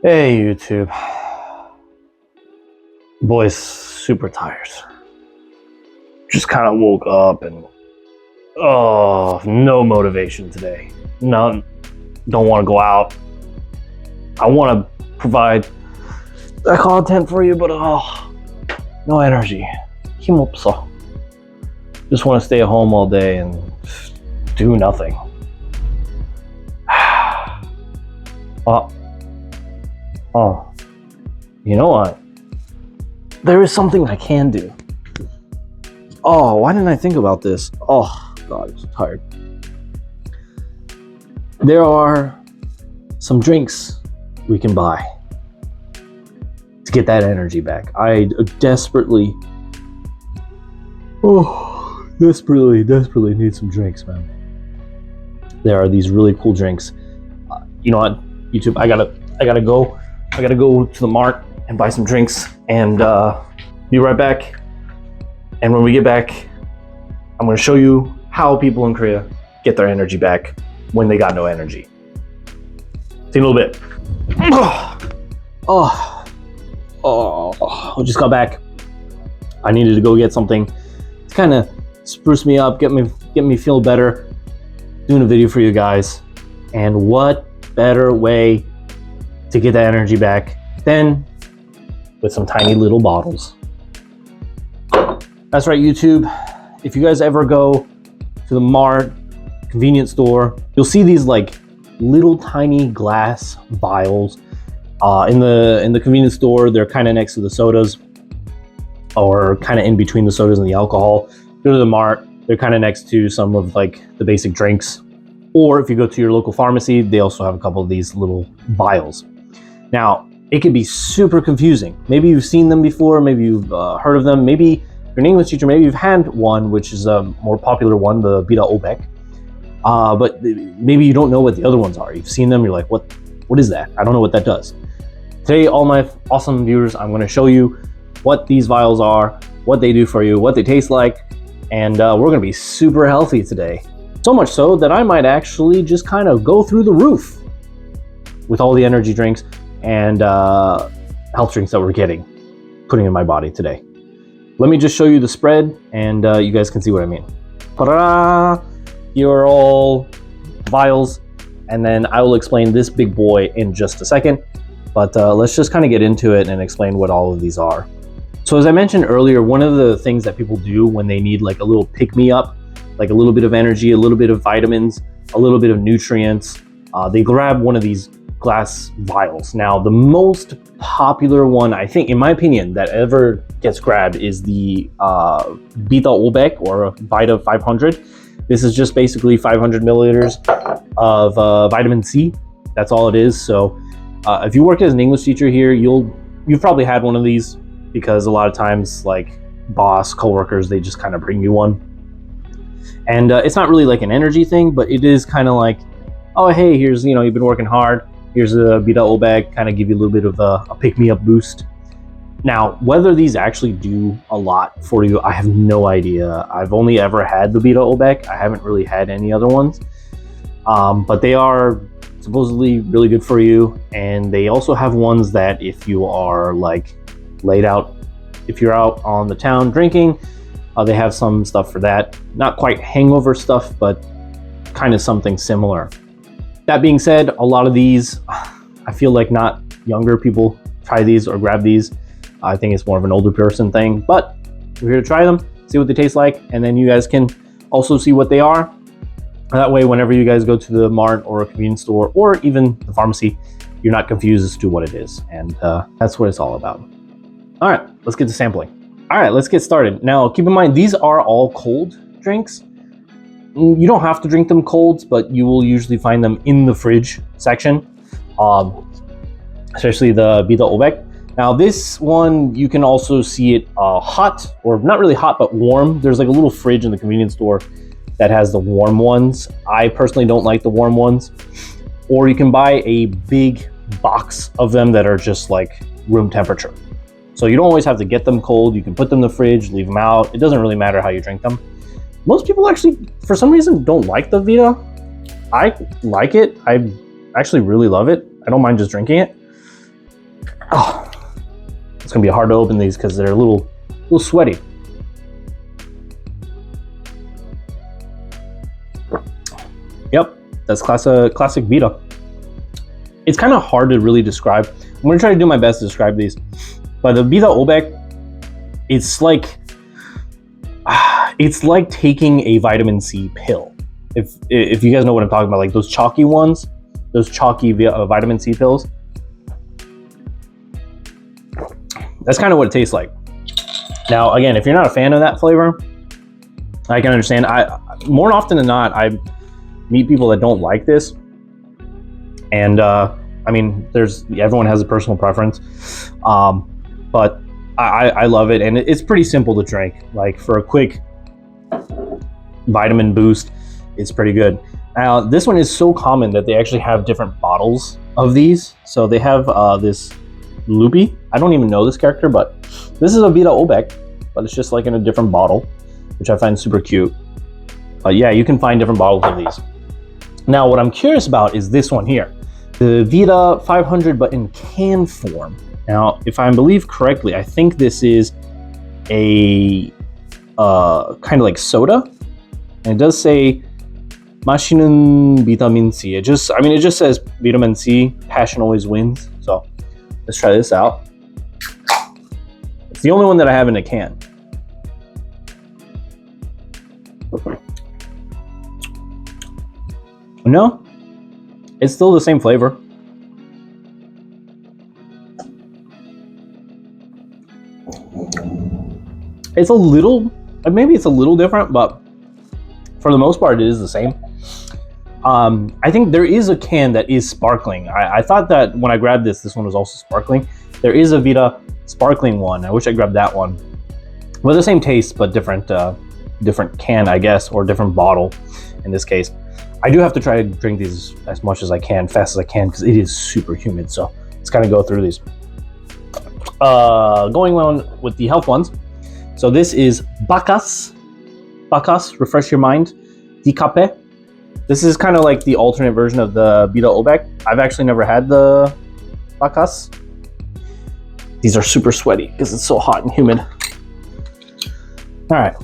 Hey YouTube. Boy's super tired. Just kind of woke up and no motivation today. None. Don't want to go out. I want to provide that content for you, but no energy. 힘없어. Just want to stay at home all day and do nothing. You know what? There is something I can do. Oh, why didn't I think about this? Oh, God, I'm so tired. There are some drinks we can buy to get that energy back. I desperately need some drinks, man. There are these really cool drinks. You know what, YouTube? I gotta go to the mart and buy some drinks and be right back. And when we get back, I'm gonna show you how people in Korea get their energy back when they got no energy. See you in a little bit. I just got back. I needed to go get something to kind of spruce me up, get me feel better. Doing a video for you guys. And what better way to get that energy back than with some tiny little bottles. That's right, YouTube. If you guys ever go to the mart, convenience store, you'll see these like little tiny glass vials. In the convenience store, they're kind of next to the sodas, or kind of in between the sodas and the alcohol. Go to the mart, they're kind of next to some of like the basic drinks. Or if you go to your local pharmacy, they also have a couple of these little vials. Now, it can be super confusing. Maybe you've seen them before, maybe you've heard of them, maybe you're an English teacher, maybe you've had one, which is a more popular one, the Beta Obek. But maybe you don't know what the other ones are. You've seen them, you're like, what is that? I don't know what that does. Today, all my awesome viewers, I'm gonna show you what these vials are, what they do for you, what they taste like, and we're gonna be super healthy today. So much so that I might actually just kind of go through the roof with all the energy drinks and health drinks that we're putting in my body today. Let me just show you the spread and you guys can see what I mean. Ta-da! Here are all vials, and then I will explain this big boy in just a second. But let's just kind of get into it and explain what all of these are. So as I mentioned earlier, one of the things that people do when they need like a little pick-me-up, like a little bit of energy, a little bit of vitamins, a little bit of nutrients, they grab one of these glass vials. Now, the most popular one, I think, in my opinion, that ever gets grabbed is the Beta Obek, or Vita 500. This is just basically 500 milliliters of vitamin C. That's all it is. So if you work as an English teacher here, you've probably had one of these, because a lot of times, like boss, coworkers, they just kind of bring you one. And it's not really like an energy thing, but it is kind of like, oh, hey, here's, you've been working hard. Here's a Beta Obek, kind of give you a little bit of a pick-me-up boost. Now, whether these actually do a lot for you, I have no idea. I've only ever had the Beta Obek. I haven't really had any other ones. But they are supposedly really good for you. And they also have ones that if you are like laid out, if you're out on the town drinking, they have some stuff for that. Not quite hangover stuff, but kind of something similar. That being said, a lot of these, I feel like not younger people try these or grab these. I think it's more of an older person thing, but we're here to try them, see what they taste like, and then you guys can also see what they are. That way, whenever you guys go to the mart or a convenience store or even the pharmacy, you're not confused as to what it is. And that's what it's all about. All right, let's get to sampling. All right, let's get started. Now, keep in mind, these are all cold drinks. You don't have to drink them cold, but you will usually find them in the fridge section, especially the Beta Obek. Now, this one, you can also see it hot, or not really hot, but warm. There's like a little fridge in the convenience store that has the warm ones. I personally don't like the warm ones. Or you can buy a big box of them that are just like room temperature. So you don't always have to get them cold. You can put them in the fridge, leave them out. It doesn't really matter how you drink them. Most people actually, for some reason, don't like the Vita. I like it. I actually really love it. I don't mind just drinking it. Oh, it's gonna be hard to open these because they're a little sweaty. Yep, that's classic Vita. It's kind of hard to really describe. I'm gonna try to do my best to describe these. But the Vita Obek, it's like taking a vitamin C pill. If you guys know what I'm talking about, like those chalky ones, those chalky vitamin C pills. That's kind of what it tastes like. Now, again, if you're not a fan of that flavor, I can understand. More often than not, I meet people that don't like this, and I mean, everyone has a personal preference, but I love it, and it's pretty simple to drink. Like for a quick vitamin boost, it's pretty good. Now, this one is so common that they actually have different bottles of these. So they have this Loopy. I don't even know this character, but this is a Vita Obek, but it's just like in a different bottle, which I find super cute. But yeah, you can find different bottles of these. Now, what I'm curious about is this one here, the Vita 500, but in can form. Now, if I believe correctly, I think this is a kind of like soda, and it does say "Mashi는 Vitamin C." It just says Vitamin C. Passion always wins. So let's try this out. It's the only one that I have in a can. No, it's still the same flavor. It's a little, maybe it's a little different, but for the most part, it is the same. I think there is a can that is sparkling. I thought that when I grabbed this one was also sparkling. There is a Vita sparkling one. I wish I grabbed that one. Well, the same taste, but different can, I guess, or different bottle in this case. I do have to try to drink these as much as I can, fast as I can, because it is super humid. So let's kind of go through these. Going on with the health ones. So this is Bacchus, refresh your mind, Dicape. This is kind of like the alternate version of the Vita Obek. I've actually never had the Bacchus. These are super sweaty because it's so hot and humid. All right.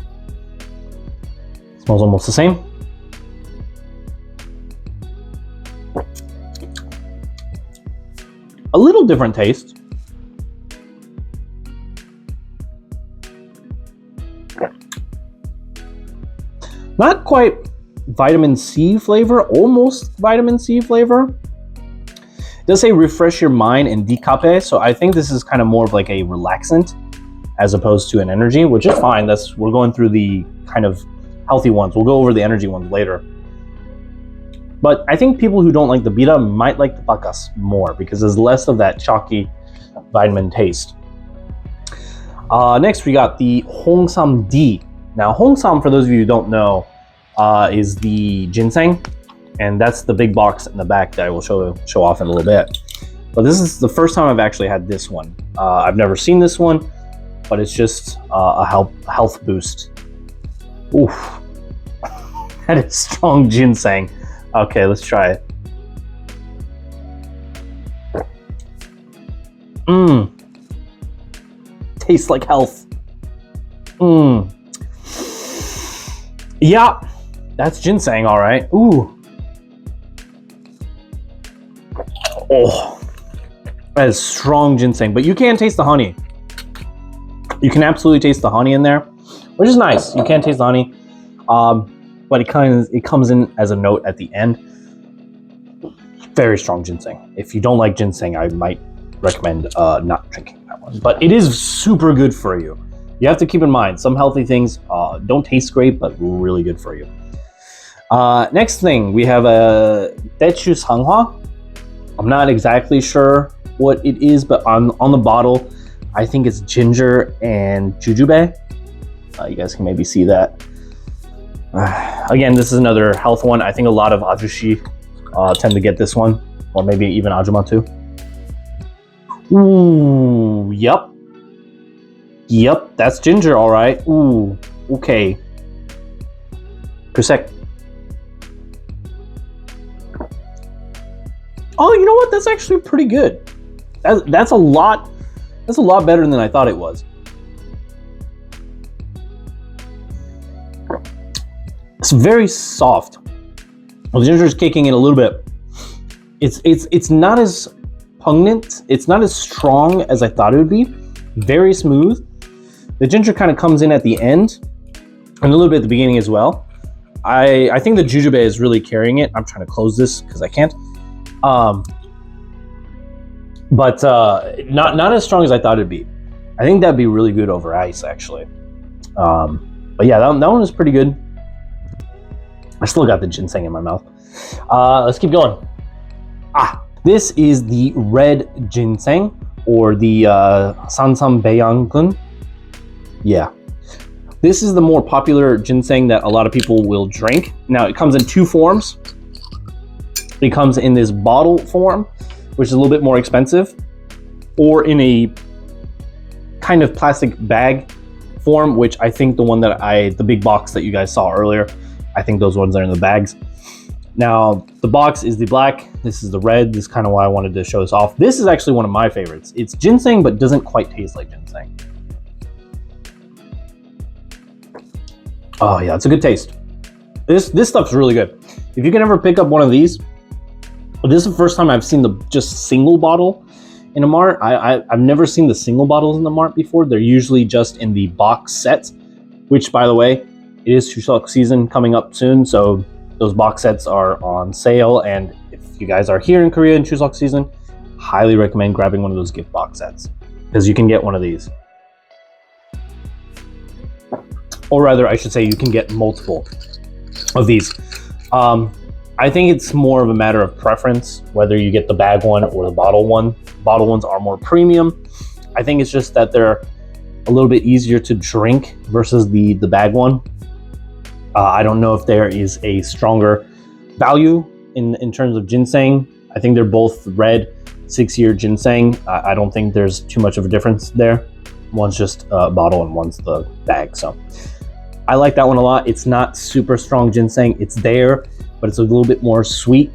Smells almost the same. A little different taste. Not quite vitamin C flavor, almost vitamin C flavor. It does say refresh your mind and Dicape, so I think this is kind of more of like a relaxant as opposed to an energy, which is fine. We're going through the kind of healthy ones. We'll go over the energy ones later. But I think people who don't like the Vita might like the Bacchus more because there's less of that chalky vitamin taste. Next, we got the Hongsam D. Now, Hongsam, for those of you who don't know, is the ginseng, and that's the big box in the back that I will show off in a little bit. But this is the first time I've actually had this one. I've never seen this one, but it's just a health boost. Oof, that is strong ginseng. Okay, let's try it. Tastes like health. Yeah, that's ginseng, all right. Ooh. Oh, that is strong ginseng, but you can taste the honey. You can absolutely taste the honey in there, which is nice. You can taste the honey, but it comes in as a note at the end. Very strong ginseng. If you don't like ginseng, I might recommend not drinking that one. But it is super good for you. You have to keep in mind, some healthy things don't taste great, but really good for you. Next thing, we have a Daechu Sanghwa. I'm not exactly sure what it is, but on the bottle, I think it's ginger and jujube. You guys can maybe see that. Again, this is another health one. I think a lot of ajushi tend to get this one, or maybe even ajuma too. Ooh, yep. Yep, that's ginger, all right. Ooh, okay. Kusek. Oh, you know what? That's actually pretty good. That's a lot. That's a lot better than I thought it was. It's very soft. The ginger is kicking in a little bit. It's not as pungent. It's not as strong as I thought it would be. Very smooth. The ginger kind of comes in at the end and a little bit at the beginning as well. I think the jujube is really carrying it. I'm trying to close this because I can't. But not as strong as I thought it'd be. I think that'd be really good over ice, actually. But yeah, that one is pretty good. I still got the ginseng in my mouth. Let's keep going. This is the red ginseng, or the Sansambaeanggun. Yeah. This is the more popular ginseng that a lot of people will drink. Now, it comes in two forms. It comes in this bottle form, which is a little bit more expensive, or in a kind of plastic bag form, which I think the big box that you guys saw earlier, I think those ones are in the bags. Now, the box is the black, this is the red. This is kind of why I wanted to show this off. This is actually one of my favorites. It's ginseng, but doesn't quite taste like ginseng. Oh yeah, it's a good taste. This stuff's really good. If you can ever pick up one of these, this is the first time I've seen the just single bottle in a mart. I've never seen the single bottles in the mart before. They're usually just in the box sets, which, by the way, it is Chuseok season coming up soon, so those box sets are on sale. And if you guys are here in Korea in Chuseok season, highly recommend grabbing one of those gift box sets, because you can get one of these. Or rather, I should say, you can get multiple of these. I think it's more of a matter of preference, whether you get the bag one or the bottle one. Bottle ones are more premium. I think it's just that they're a little bit easier to drink versus the bag one. I don't know if there is a stronger value in terms of ginseng. I think they're both red 6-year ginseng. I don't think there's too much of a difference there. One's just a bottle and one's the bag. So I like that one a lot. It's not super strong ginseng. It's there, but it's a little bit more sweet,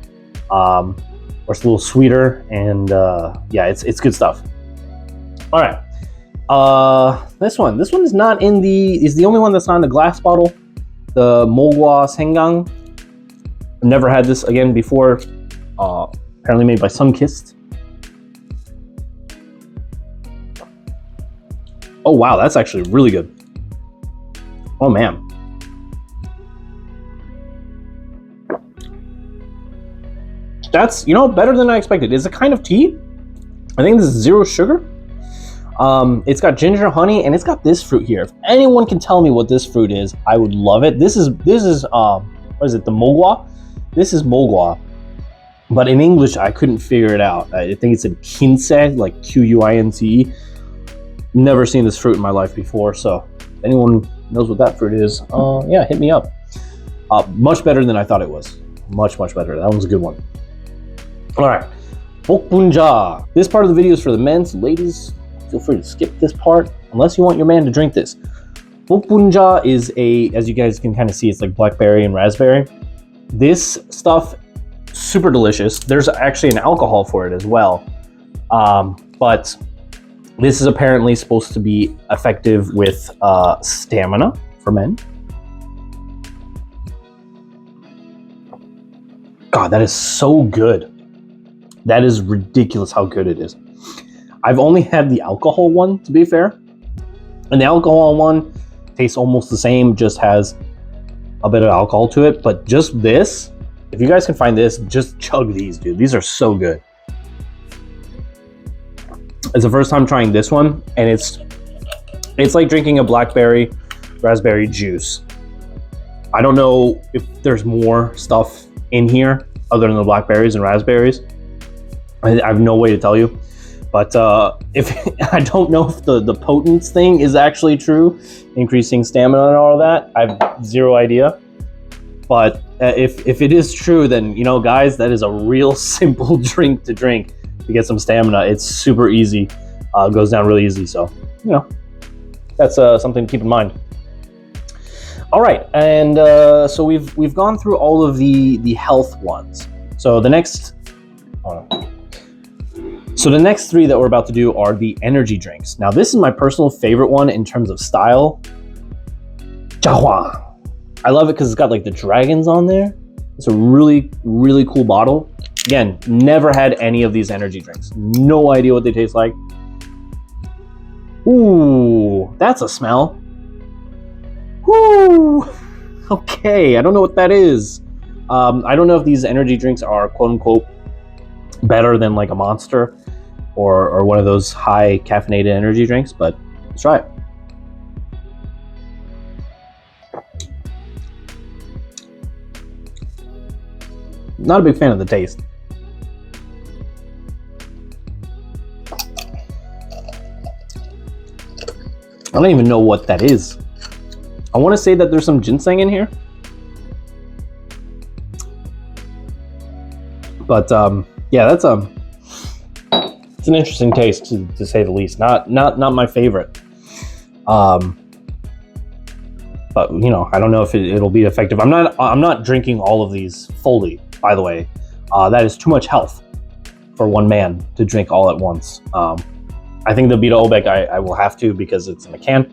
or it's a little sweeter, and yeah, it's good stuff. All right, this one is not in is the only one that's not in the glass bottle. The Mogwa Sengang. I've never had this again before. Apparently made by Sunkist. Oh wow, that's actually really good. Oh man. That's, better than I expected. It's a kind of tea. I think this is 0 sugar. It's got ginger, honey, and it's got this fruit here. If anyone can tell me what this fruit is, I would love it. This is what is it, the Mogwa? This is Mogwa. But in English, I couldn't figure it out. I think it's in Quince, like Quince. Never seen this fruit in my life before, so if anyone knows what that fruit is, yeah, hit me up. Much better than I thought it was. Much better. That one's a good one. All right, Bokbunja. This part of the video is for the men, so ladies, feel free to skip this part unless you want your man to drink this. Bokbunja is as you guys can kind of see, it's like blackberry and raspberry. This stuff, super delicious. There's actually an alcohol for it as well, but this is apparently supposed to be effective with stamina for men. God, that is so good. That is ridiculous how good it is. I've only had the alcohol one, to be fair. And the alcohol one tastes almost the same, just has a bit of alcohol to it. But just this, if you guys can find this, just chug these, dude. These are so good. It's the first time trying this one, and it's like drinking a blackberry raspberry juice. I don't know if there's more stuff in here other than the blackberries and raspberries. I have no way to tell you, but if I don't know if the potence thing is actually true, increasing stamina and all of that, I have zero idea. But if it is true, then guys, that is a real simple drink to drink to get some stamina. It's super easy, goes down really easy. So that's something to keep in mind. All right, and so we've gone through all of the health ones. So the next, So the next three that we're about to do are the energy drinks. Now this is my personal favorite one in terms of style. Jiahua. I love it because it's got like the dragons on there. It's a really, really cool bottle. Again, never had any of these energy drinks. No idea what they taste like. Ooh, that's a smell. Woo! Okay, I don't know what that is. I don't know if these energy drinks are quote unquote better than like a Monster or one of those high caffeinated energy drinks, but let's try it. Not a big fan of the taste. I don't even know what that is. I want to say that there's some ginseng in here. But yeah, that's it's an interesting taste to say the least. Not my favorite. But you know, I don't know if it'll be effective. I'm not drinking all of these fully, by the way. That is too much health for one man to drink all at once. I think the Beta Olbeck I will have to because it's in a can,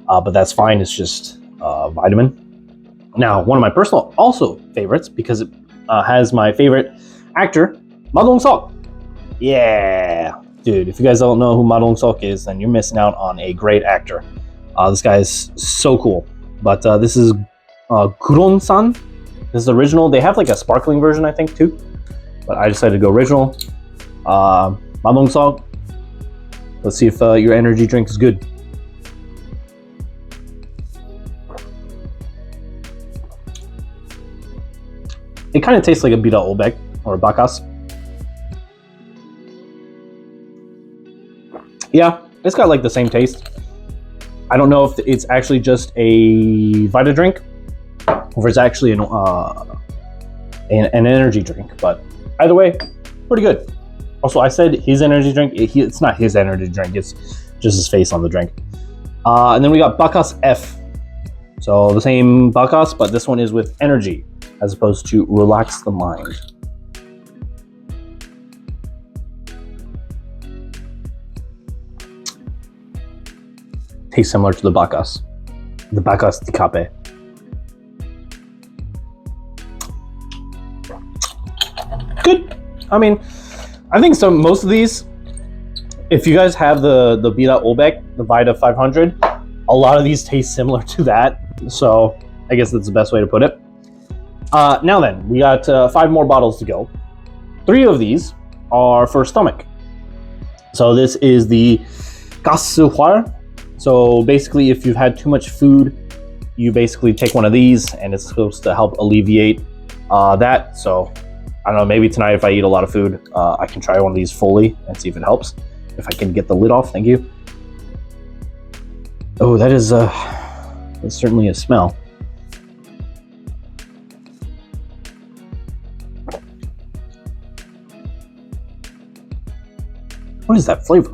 but that's fine. It's just vitamin. Now, one of my personal also favorites because it has my favorite actor, Ma Dong-seok. Yeah, dude, if you guys don't know who Ma Dong-seok is, then you're missing out on a great actor. This guy is so cool. But this is Guron-san. This is the original. They have like a sparkling version, I think, too. But I decided to go original. Ma Dong-seok. Let's see if your energy drink is good. It kind of tastes like a Beta Olbeck or a Bacchus. Yeah, it's got like the same taste. I don't know if it's actually just a Vita drink or if it's actually an energy drink, but either way, pretty good. Also, I said his energy drink. It's not his energy drink. It's just his face on the drink. And then we got Bacchus F. So the same Bacchus, but this one is with energy as opposed to relax the mind. Tastes similar to the Bacchus Decape. Good. I mean, I think most of these, if you guys have the Beta Olbeck, the Vita 500, a lot of these taste similar to that. So I guess that's the best way to put it. Now then, we got 5 more bottles to go. 3 of these are for stomach. So this is the Gasuhar. So basically, if you've had too much food, you basically take one of these and it's supposed to help alleviate that. So I don't know, maybe tonight if I eat a lot of food, I can try one of these fully and see if it helps. If I can get the lid off, thank you. Oh, that is that's certainly a smell. What is that flavor?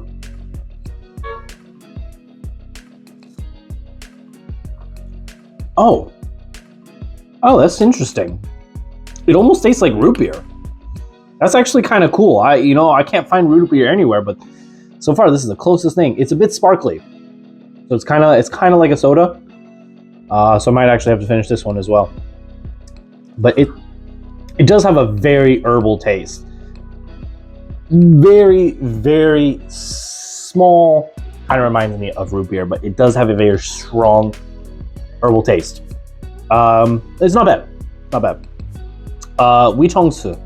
Oh, that's interesting. It almost tastes like root beer. That's actually kind of cool. I can't find root beer anywhere, but so far this is the closest thing. It's a bit sparkly, so it's kind of like a soda. So I might actually have to finish this one as well. But it does have a very herbal taste. Very, very small. Kind of reminds me of root beer, but it does have a very strong herbal taste. It's not bad. Not bad. Wichongsu.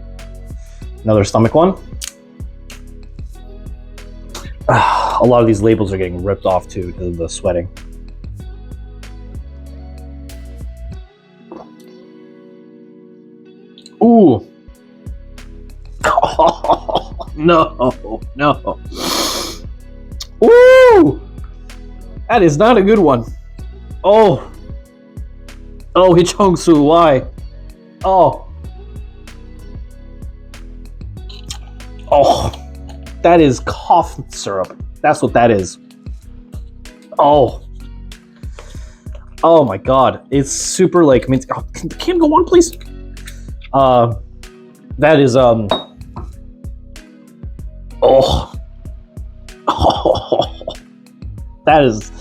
Another stomach one. A lot of these labels are getting ripped off too because of the sweating. Ooh. Oh, no. Ooh. That is not a good one. Oh, Hichongsu, why? Oh, that is cough syrup. That's what that is. Oh my God, it's super like. I mean, can go on, please? That is That is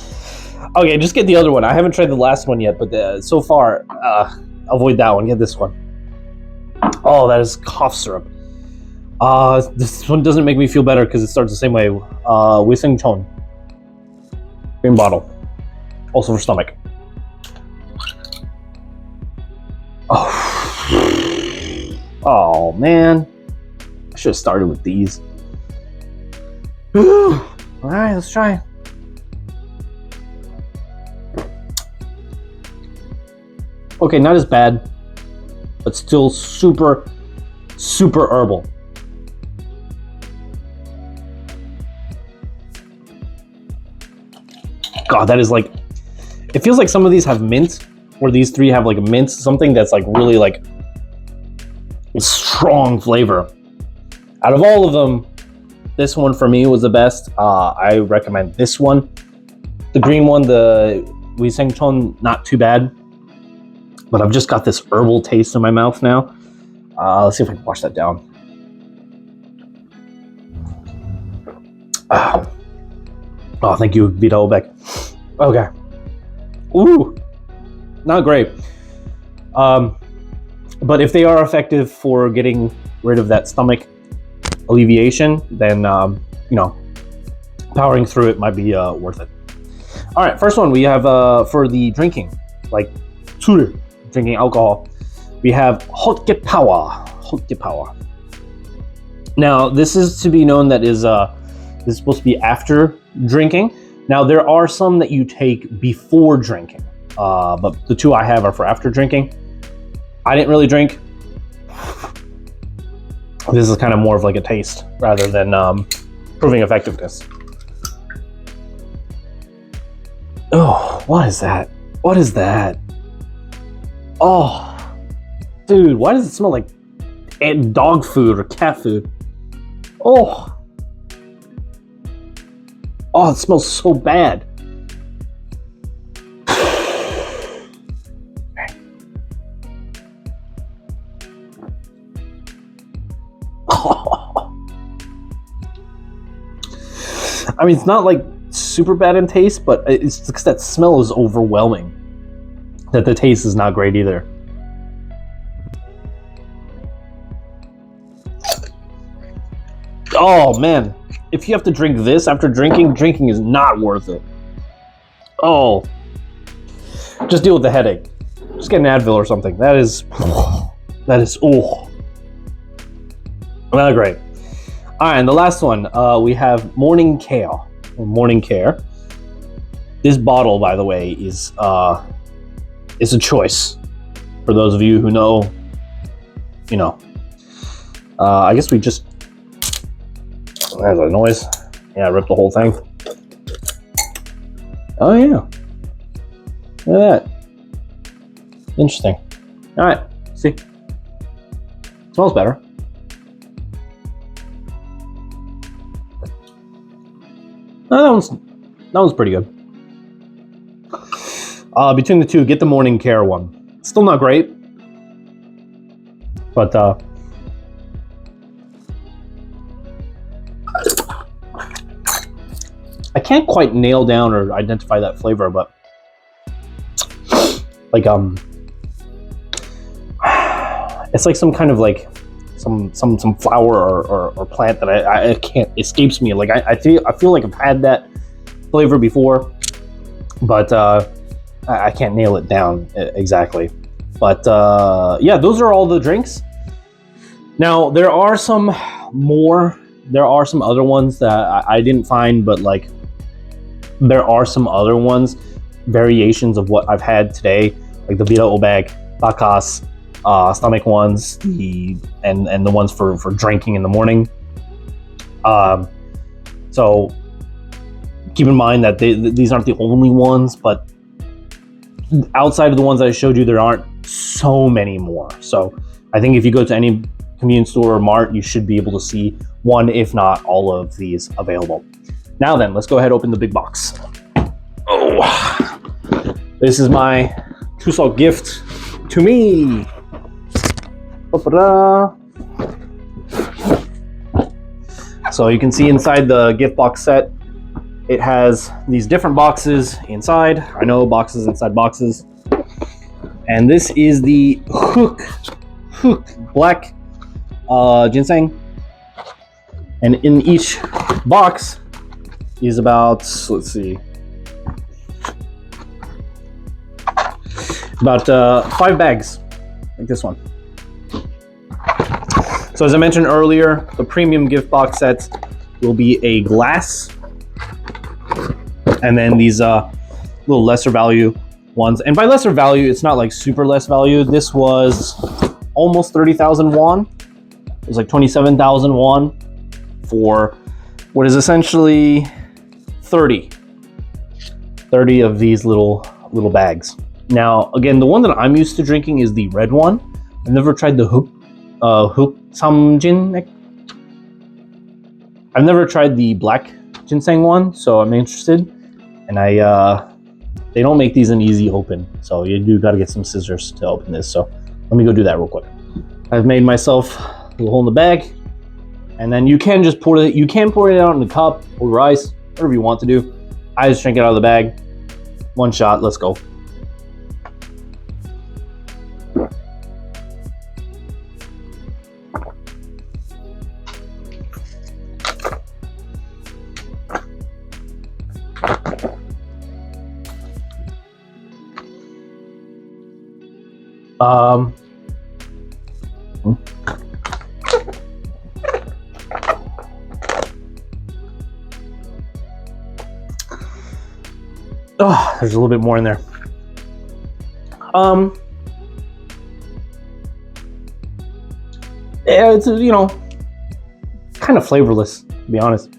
okay. Just get the other one. I haven't tried the last one yet, but so far, avoid that one. Get this one. Oh, that is cough syrup. This one doesn't make me feel better because it starts the same way. Wiseng Chon. Green bottle. Also for stomach. Oh. Oh, man. I should have started with these. Alright, let's try. Okay, not as bad, but still super, super herbal. God, that is like, it feels like some of these have mint, or these three have like a mint, something that's like really like strong flavor. Out of all of them, this one for me was the best. I recommend this one. The green one, the Wiseng Chon, not too bad. But I've just got this herbal taste in my mouth now. Let's see if I can wash that down. Oh, thank you, Vita Obeck. Okay. Ooh, not great. But if they are effective for getting rid of that stomach alleviation, then, you know, powering through it might be worth it. All right, first one we have for the drinking, like drinking alcohol, we have Hotge Power. Now, this is to be known that this is supposed to be after drinking. Now, there are some that you take before drinking, but the two I have are for after drinking. I didn't really drink. This is kind of more of like a taste rather than proving effectiveness. Oh, what is that? What is that? Oh, dude, why does it smell like dog food or cat food? Oh, it smells so bad. I mean, it's not like super bad in taste, but it's because that smell is overwhelming. That the taste is not great either. Oh man, if you have to drink this after drinking is not worth it. Oh, just deal with the headache. Just get an Advil or something. That is, oh, not great. All right, and the last one, we have Morning Care. Morning Care. This bottle, by the way, is a choice for those of you who know. You know, I guess we just. There's a noise. Yeah, I ripped the whole thing. Oh yeah, look at that. Interesting. All right, see, smells better. Oh, that one's pretty good. Between the two, get the Morning Care one. Still not great, but I can't quite nail down or identify that flavor, but like it's like some kind of like some flower or plant that I can't, escapes me. Like I feel like I've had that flavor before, but I can't nail it down exactly. But yeah, those are all the drinks. Now there are some more. There are some other ones that I didn't find, but like there are some other ones, variations of what I've had today, like the Vita Obeck, Bacchus, stomach ones, and the ones for drinking in the morning. So keep in mind that these aren't the only ones, but outside of the ones that I showed you, there aren't so many more. So I think if you go to any convenience store or mart, you should be able to see one, if not all of these available. Now then, let's go ahead and open the big box. Oh, this is my Chuseok gift to me. So you can see inside the gift box set, It has these different boxes inside. I know, boxes inside boxes. And this is the Hook Black ginseng. And in each box is about, let's see, about 5 bags, like this one. So as I mentioned earlier, the premium gift box sets will be a glass, and then these little lesser value ones. And by lesser value, it's not like super less value. This was almost 30,000 won. It was like 27,000 won for what is essentially 30 of these little bags. Now, again, the one that I'm used to drinking is the red one. I've never tried the Hook Samjin. I've never tried the black ginseng one, so I'm interested. And they don't make these an easy open, so you do got to get some scissors to open this. So let me go do that real quick. I've made myself a little hole in the bag, and then you can just pour it. You can pour it out in a cup or rice, whatever you want to do. I just drink it out of the bag. One shot. Let's go. Oh, there's a little bit more in there. Yeah, it's, you know, kind of flavorless, to be honest.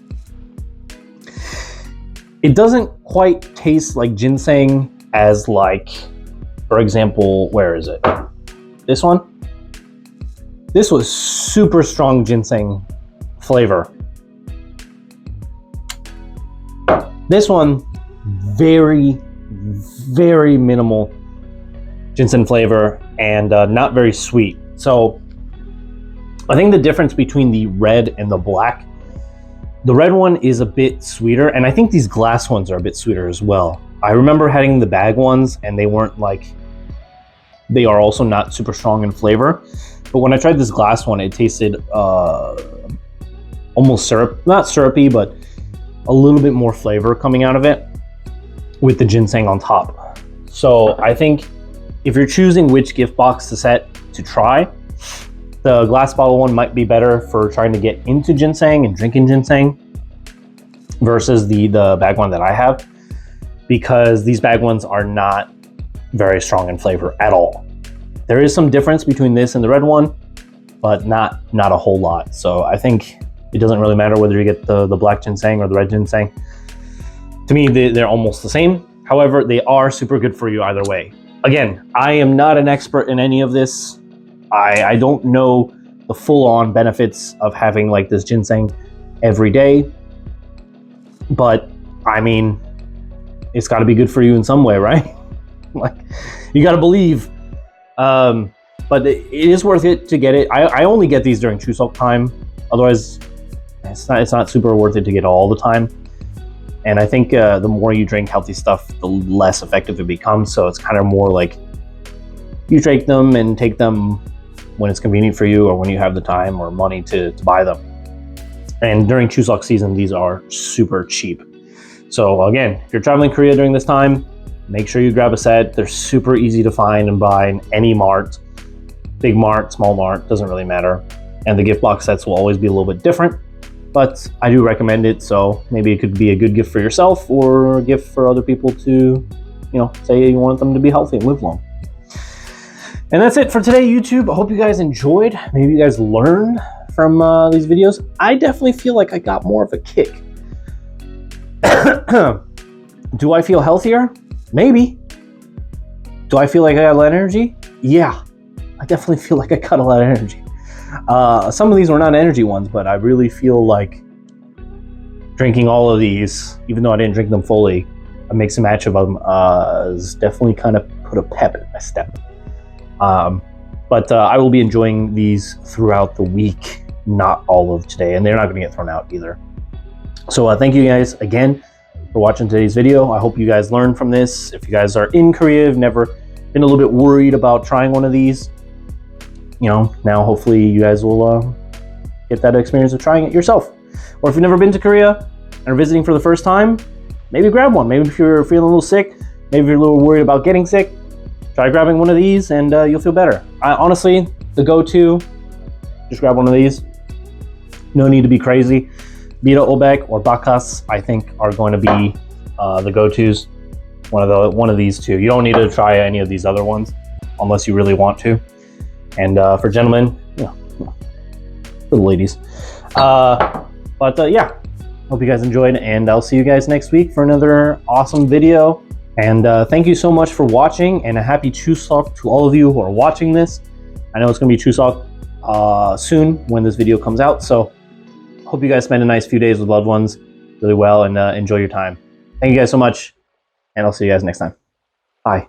It doesn't quite taste like ginseng as, like, for example, where is it? This one? This was super strong ginseng flavor. This one, very, very minimal ginseng flavor and not very sweet. So I think the difference between the red and the black, the red one is a bit sweeter, and I think these glass ones are a bit sweeter as well. I remember having the bag ones, and they weren't like, they are also not super strong in flavor. But when I tried this glass one, it tasted almost syrup, not syrupy, but a little bit more flavor coming out of it with the ginseng on top. So I think if you're choosing which gift box to set to try, the glass bottle one might be better for trying to get into ginseng and drinking ginseng versus the bag one that I have, because these bag ones are not very strong in flavor at all. There is some difference between this and the red one, but not a whole lot. So I think it doesn't really matter whether you get the black ginseng or the red ginseng. To me, they're almost the same. However, they are super good for you either way. Again, I am not an expert in any of this. I don't know the full-on benefits of having like this ginseng every day, but I mean, it's got to be good for you in some way, right? Like, you got to believe. But it is worth it to get it. I only get these during Chuseok time. Otherwise, it's not super worth it to get all the time. And I think the more you drink healthy stuff, the less effective it becomes. So it's kind of more like you drink them and take them when it's convenient for you or when you have the time or money to buy them. And during Chuseok season, these are super cheap. So again, if you're traveling Korea during this time, make sure you grab a set. They're super easy to find and buy in any mart. Big mart, small mart, doesn't really matter. And the gift box sets will always be a little bit different, but I do recommend it. So maybe it could be a good gift for yourself or a gift for other people to, you know, say you want them to be healthy and live long. And that's it for today, YouTube. I hope you guys enjoyed. Maybe you guys learned from these videos. I definitely feel like I got more of a kick. Do I feel healthier? Maybe. Do I feel like I got a lot of energy? Yeah, I definitely feel like I got a lot of energy. Some of these were not energy ones, but I really feel like drinking all of these, even though I didn't drink them fully, a mix and match of them has definitely kind of put a pep in my step. But I will be enjoying these throughout the week, not all of today, and they're not going to get thrown out either. So thank you guys again for watching today's video. I hope you guys learned from this. If you guys are in Korea, have never been a little bit worried about trying one of these, you know, now hopefully you guys will get that experience of trying it yourself. Or if you've never been to Korea and are visiting for the first time, maybe grab one. Maybe if you're feeling a little sick, maybe if you're a little worried about getting sick, try grabbing one of these and you'll feel better. Honestly, the go-to, just grab one of these. No need to be crazy. Bira Obek or Bakas, I think, are going to be the go-tos. One of these two. You don't need to try any of these other ones unless you really want to. And for gentlemen, yeah, for the ladies. Yeah, hope you guys enjoyed, and I'll see you guys next week for another awesome video. And thank you so much for watching, and a happy Chuseok to all of you who are watching this. I know it's going to be Chuseok soon when this video comes out, so hope you guys spend a nice few days with loved ones really well and enjoy your time. Thank you guys so much, and I'll see you guys next time. Bye.